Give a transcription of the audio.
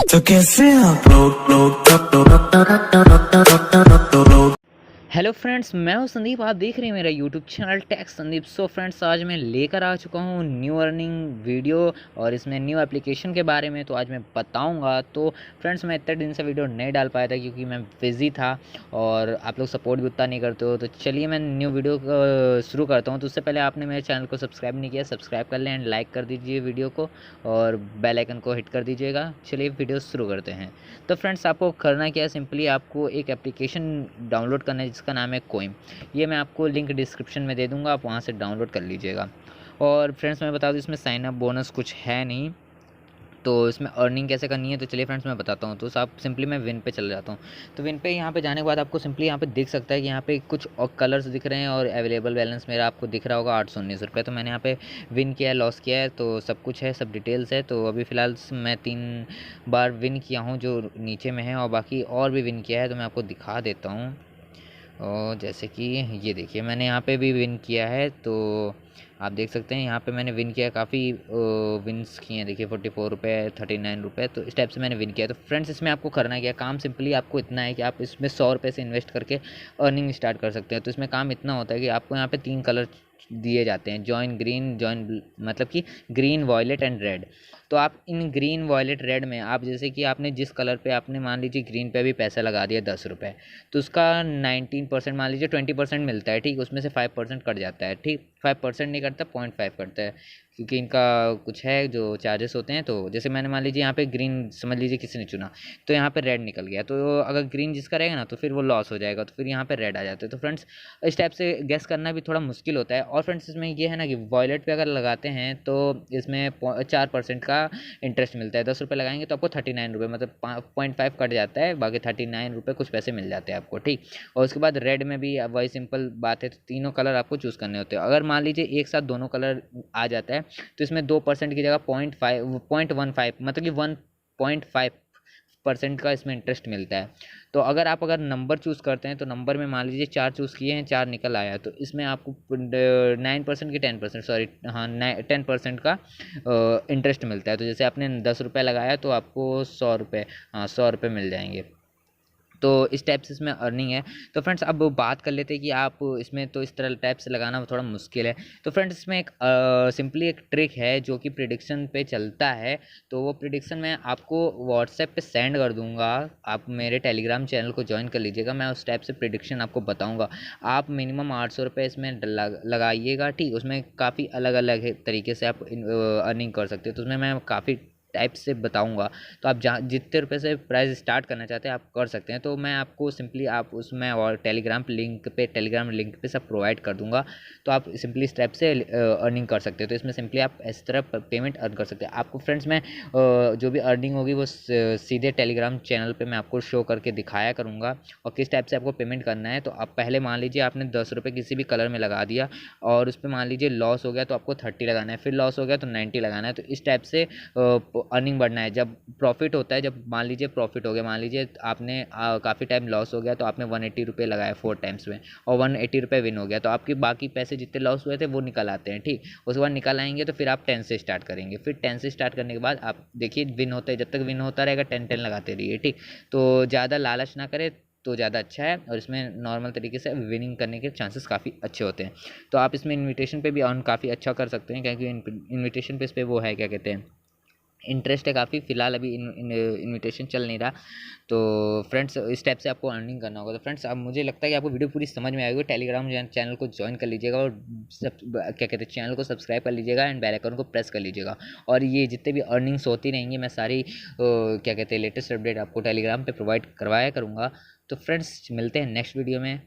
तो कैसे आप लोग हेलो फ्रेंड्स, मैं हूं संदीप। आप देख रहे हैं मेरा YouTube channel Tech Sandeep. So friends, आज मैं लेकर आ चुका हूं न्यू अर्निंग वीडियो और इसमें न्यू एप्लीकेशन के बारे में तो आज मैं बताऊंगा। तो फ्रेंड्स, मैं इतने दिन से वीडियो नहीं डाल पाया था क्योंकि मैं बिज़ी था और आप लोग सपोर्ट भी उतना नहीं करते हो। तो चलिए मैं न्यू वीडियो शुरू करता हूँ। तो उससे पहले आपने मेरे चैनल को सब्सक्राइब नहीं किया, सब्सक्राइब कर लें एंड लाइक कर दीजिए वीडियो को और बेल आइकन को हिट कर दीजिएगा। चलिए वीडियो शुरू करते हैं। तो फ्रेंड्स, आपको करना क्या है, सिंपली आपको एक एप्लीकेशन डाउनलोड करना है जिसका नाम है कोइम। ये मैं आपको लिंक डिस्क्रिप्शन में दे दूँगा, आप वहाँ से डाउनलोड कर लीजिएगा। और फ्रेंड्स, मैं बता दूँ इसमें साइन अप बोनस कुछ है नहीं, तो इसमें अर्निंग कैसे करनी है तो चलिए फ्रेंड्स मैं बताता हूँ। तो आप सिंपली मैं विन पे चले जाता हूँ। तो विन पे यहाँ पे जाने के बाद आपको सिंपली यहाँ पे दिख सकता है कि यहाँ पे कुछ और कलर्स दिख रहे हैं और अवेलेबल बैलेंस मेरा आपको दिख रहा होगा 819 रुपये। तो मैंने यहाँ पे विन किया है, लॉस किया है, तो सब कुछ है, सब डिटेल्स है। तो अभी फ़िलहाल मैं 3 बार विन किया हूँ जो नीचे में है, और बाकी और भी विन किया है तो मैं आपको दिखा देता हूँ। और जैसे कि ये देखिए, मैंने यहाँ पे भी विन किया है, तो आप देख सकते हैं यहाँ पे मैंने विन किया, काफ़ी विन्स किए हैं। देखिए 44 रुपये, 39 रुपये, तो इस टाइप से मैंने विन किया। तो फ्रेंड्स, इसमें आपको करना क्या, काम सिंपली आपको इतना है कि आप इसमें 100 रुपये से इन्वेस्ट करके अर्निंग स्टार्ट कर सकते हैं। तो इसमें काम इतना होता है कि आपको यहाँ पे 3 कलर दिए जाते हैं, जॉइन ग्रीन, जॉइन मतलब कि ग्रीन, वॉयलेट एंड रेड। तो आप इन ग्रीन, वॉयलेट, रेड में आप जैसे कि आपने जिस कलर पे आपने मान लीजिए ग्रीन पे भी पैसा लगा दिया 10 रुपये, तो उसका 19% मान लीजिए 20% मिलता है, ठीक। उसमें से 5% कट जाता है, ठीक। 5% नहीं कटता, 0.5 कटता है, क्योंकि इनका कुछ है जो चार्जेस होते हैं। तो जैसे मैंने मान लीजिए यहाँ पे ग्रीन समझ लीजिए किसी ने चुना, तो यहाँ पे रेड निकल गया, तो अगर ग्रीन जिसका रहेगा ना तो फिर वो लॉस हो जाएगा, तो फिर यहाँ पे रेड आ जाता है। तो फ्रेंड्स, इस टाइप से गेस करना भी थोड़ा मुश्किल होता है। और फ्रेंड्स, इसमें ये है ना कि वॉयलेट पे अगर लगाते हैं तो इसमें 4% का इंटरेस्ट मिलता है। 10 रुपये लगाएंगे तो आपको 39 रुपये, मतलब 0.5 कट जाता है, बाकी 39 रुपये कुछ पैसे मिल जाते हैं आपको, ठीक। और उसके बाद रेड में भी वही सिंपल बात है, तो तीनों कलर आपको चूज़ करने होते हैं। अगर मान लीजिए एक साथ दोनों कलर आ जाता है तो इसमें 2% की जगह 0.15 मतलब कि 1.5% का इसमें इंटरेस्ट मिलता है। तो अगर नंबर चूज़ करते हैं तो नंबर में मान लीजिए 4 चूज़ किए हैं, 4 निकल आया, तो इसमें आपको 9% की 10%, सॉरी हाँ 10% का इंटरेस्ट मिलता है। तो जैसे आपने 10 रुपये लगाया तो आपको 100 रुपये, हाँ 100 रुपये मिल जाएंगे। तो इस टाइप से इसमें अर्निंग है। तो फ्रेंड्स, अब बात कर लेते हैं कि आप इसमें, तो इस तरह टाइप से लगाना थोड़ा मुश्किल है। तो फ्रेंड्स, इसमें एक सिंपली एक ट्रिक है जो कि प्रिडिक्शन पे चलता है। तो वो प्रिडिक्शन मैं आपको व्हाट्सएप पे सेंड कर दूंगा, आप मेरे टेलीग्राम चैनल को ज्वाइन कर लीजिएगा, मैं उस टाइप से प्रिडिक्शन आपको बताऊँगा। आप मिनिमम 800 रुपये इसमें लगाइएगा, ठीक। उसमें काफ़ी अलग अलग तरीके से आप अर्निंग कर सकते हो, तो उसमें मैं काफ़ी टाइप से बताऊंगा। तो आप जहाँ जितने रुपए से प्राइस स्टार्ट करना चाहते हैं आप कर सकते हैं। तो मैं आपको सिंपली आप उसमें और टेलीग्राम लिंक पे सब प्रोवाइड कर दूंगा। तो आप सिंपली इस टाइप से अर्निंग कर सकते हो। तो इसमें सिंपली आप इस तरह पेमेंट अर्न कर सकते हैं। आपको फ्रेंड्स, मैं जो भी अर्निंग होगी वो सीधे टेलीग्राम चैनल पे मैं आपको शो करके दिखाया करूँगा और किस टाइप से आपको पेमेंट करना है। तो आप पहले मान लीजिए आपने 10 रुपये किसी भी कलर में लगा दिया और उस पर मान लीजिए लॉस हो गया तो आपको 30 लगाना है, फिर लॉस हो गया तो 90 लगाना है। तो इस टाइप से अर्निंग बढ़ना है। जब प्रॉफिट होता है, जब मान लीजिए प्रॉफिट हो गया, मान लीजिए आपने काफ़ी टाइम लॉस हो गया तो आपने 180 रुपये लगाए 4 टाइम्स में और 180 रुपये विन हो गया, तो आपके बाकी पैसे जितने लॉस हुए थे वो निकल आते हैं, ठीक। उसके बाद निकल आएंगे तो फिर आप 10 से स्टार्ट करेंगे, फिर 10 से स्टार्ट करने के बाद आप देखिए विन होते हैं, जब तक विन होता रहेगा 10 लगाते रहिए, ठीक। तो ज़्यादा लालच ना करें तो ज़्यादा अच्छा है, और इसमें नॉर्मल तरीके से विनिंग करने के चांसेस काफ़ी अच्छे होते हैं। तो आप इसमें इन्विटेशन पे भी अर्न काफ़ी अच्छा कर सकते हैं, क्योंकि इन्विटेशन पे इस पर वो है, क्या कहते हैं, इंटरेस्ट है काफ़ी। फ़िलहाल अभी इन्विटेशन चल नहीं रहा। तो फ्रेंड्स, इस टाइप से आपको अर्निंग करना होगा। तो फ्रेंड्स, अब मुझे लगता है कि आपको वीडियो पूरी समझ में आएगी। टेलीग्राम चैनल को ज्वाइन कर लीजिएगा और सब क्या कहते हैं चैनल को सब्सक्राइब कर लीजिएगा एंड बेल आइकन को प्रेस कर लीजिएगा। और ये जितने भी अर्निंग्स होती रहेंगी मैं सारी क्या कहते हैं लेटेस्ट अपडेट आपको टेलीग्राम पर प्रोवाइड करवाया करूँगा। तो फ्रेंड्स, मिलते हैं नेक्स्ट वीडियो में।